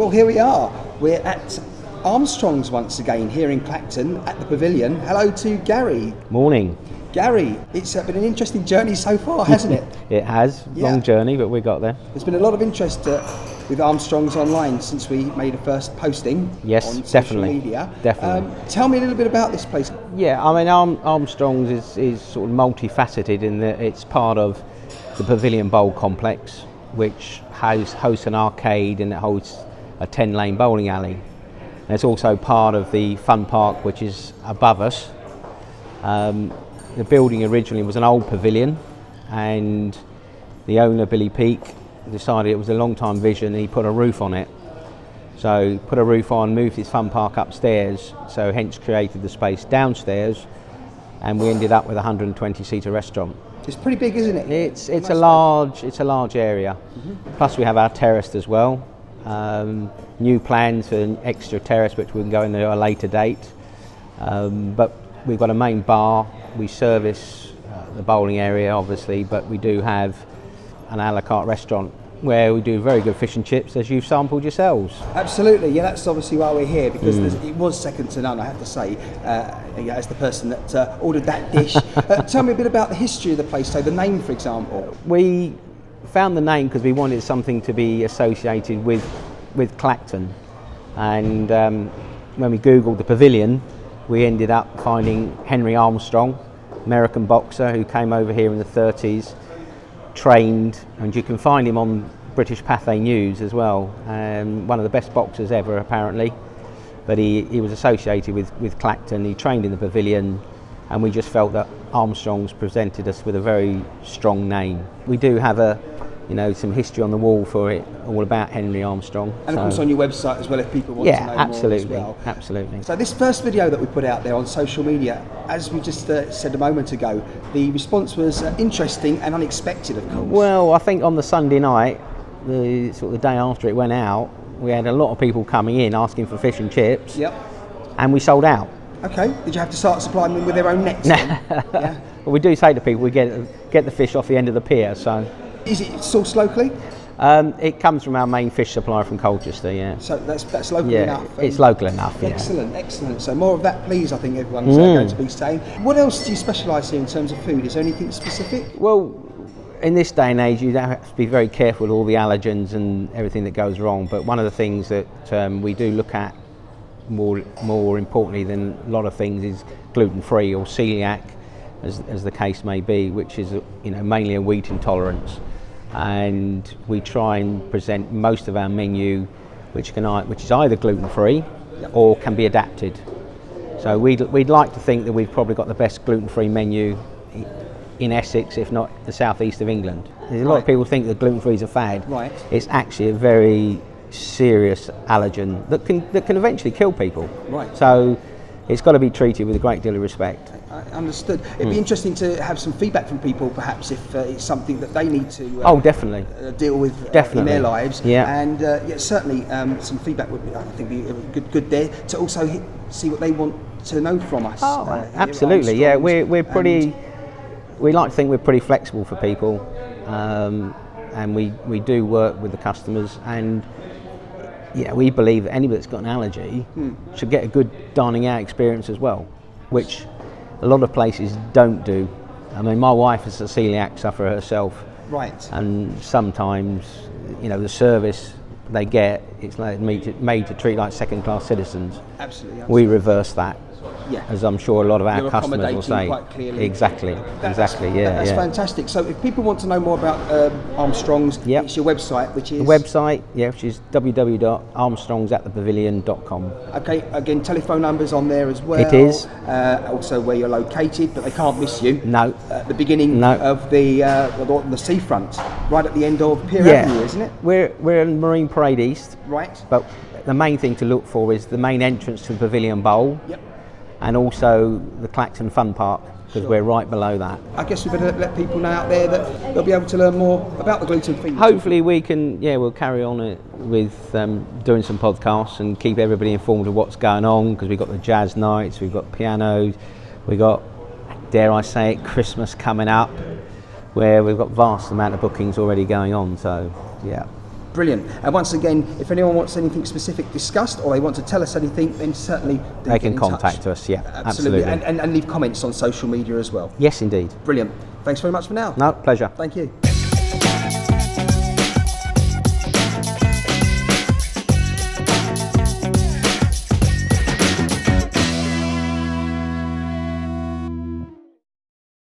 Well, here we are. We're at Armstrongs once again here in Clacton at the Pavilion. Hello to Gary. Morning. Gary, it's been an interesting journey so far, hasn't it? It has. Long journey, but we got there. There's been a lot of interest with Armstrongs online since we made a first posting on social media. Definitely. Tell me a little bit about this place. Yeah, I mean, Armstrongs is sort of multifaceted in that it's part of the Pavilion Bowl complex, which hosts an arcade and it holds a 10-lane bowling alley. And it's also part of the fun park, which is above us. The building originally was an old pavilion, and the owner, Billy Peake, decided it was a long-time vision and he put a roof on it. So he put a roof on, moved his fun park upstairs, so hence created the space downstairs, and we ended up with a 120-seater restaurant. It's pretty big, isn't it? It's a large area. Mm-hmm. Plus we have our terrace as well. New plans for an extra terrace, which we can go into at a later date. But we've got a main bar. We service the bowling area, obviously, but we do have an a la carte restaurant where we do very good fish and chips, as you've sampled yourselves. Absolutely, yeah, that's obviously why we're here, because it was second to none, I have to say, as the person that ordered that dish. Tell me a bit about the history of the place, so the name, for example. We found the name because we wanted something to be associated with Clacton, and when we Googled the Pavilion, we ended up finding Henry Armstrong, American boxer who came over here in the 30s, trained, and you can find him on British Pathé News as well. One of the best boxers ever, apparently. But he was associated with Clacton. He trained in the Pavilion, and we just felt that Armstrongs presented us with a very strong name. We do have some history on the wall for it, all about Henry Armstrong. And of course on your website as well, if people want to know more as well. Absolutely. So this first video that we put out there on social media, as we just said a moment ago, the response was interesting and unexpected, of course. Well, I think on the Sunday night, the day after it went out, we had a lot of people coming in asking for fish and chips. Yep. And we sold out. Okay. Did you have to start supplying them with their own nets then? Yeah. Well, we do say to people we get the fish off the end of the pier, so. Is it sourced locally? It comes from our main fish supplier from Colchester, yeah. So that's local enough? It's local enough, yeah. Excellent. So more of that, please, I think everyone's going to be saying. What else do you specialise in terms of food? Is there anything specific? Well, in this day and age, you have to be very careful with all the allergens and everything that goes wrong. But one of the things that we do look at more importantly than a lot of things is gluten-free or celiac, as the case may be, which is mainly a wheat intolerance. And we try and present most of our menu which is either gluten-free or can be adapted. So we'd like to think that we've probably got the best gluten-free menu in Essex, if not the southeast of England. There's a lot of people think that gluten-free is a fad. Right. It's actually a very serious allergen that can eventually kill people. Right. So it's got to be treated with a great deal of respect. Understood. It'd be interesting to have some feedback from people, perhaps, if it's something that they need to definitely deal with in their lives. Yeah. And certainly some feedback would be, I think, be good there to also see what they want to know from us. Absolutely. Yeah, we're pretty. We like to think we're pretty flexible for people, and we do work with the customers, and we believe that anybody that's got an allergy should get a good dining out experience as well, which a lot of places don't do. I mean, my wife is a celiac sufferer herself. Right. And sometimes, the service they get, it's like made to treat like second-class citizens. Absolutely. We reverse that. Yeah. As I'm sure a lot of our customers will say. Quite clearly. Exactly. That's fantastic. So if people want to know more about Armstrongs, it's your website, which is? The website, which is www.armstrongsatthepavilion.com. Okay, again, telephone numbers on there as well. It is. Also where you're located, but they can't miss you. No. At the beginning of the seafront, right at the end of Pier Avenue, isn't it? We're in Marine Parade East. Right. But the main thing to look for is the main entrance to the Pavilion Bowl. Yep. And also the Clacton Fun Park, because we're right below that. I guess we better let people know out there that they'll be able to learn more about the gluten-free. Hopefully we can, we'll carry on it with doing some podcasts and keep everybody informed of what's going on, because we've got the jazz nights, we've got pianos, we've got, dare I say it, Christmas coming up, where we've got vast amount of bookings already going on, so yeah. Brilliant. And once again, if anyone wants anything specific discussed or they want to tell us anything, then certainly they can contact us. Yeah, absolutely. And leave comments on social media as well. Yes, indeed. Brilliant. Thanks very much for now. No, pleasure. Thank you.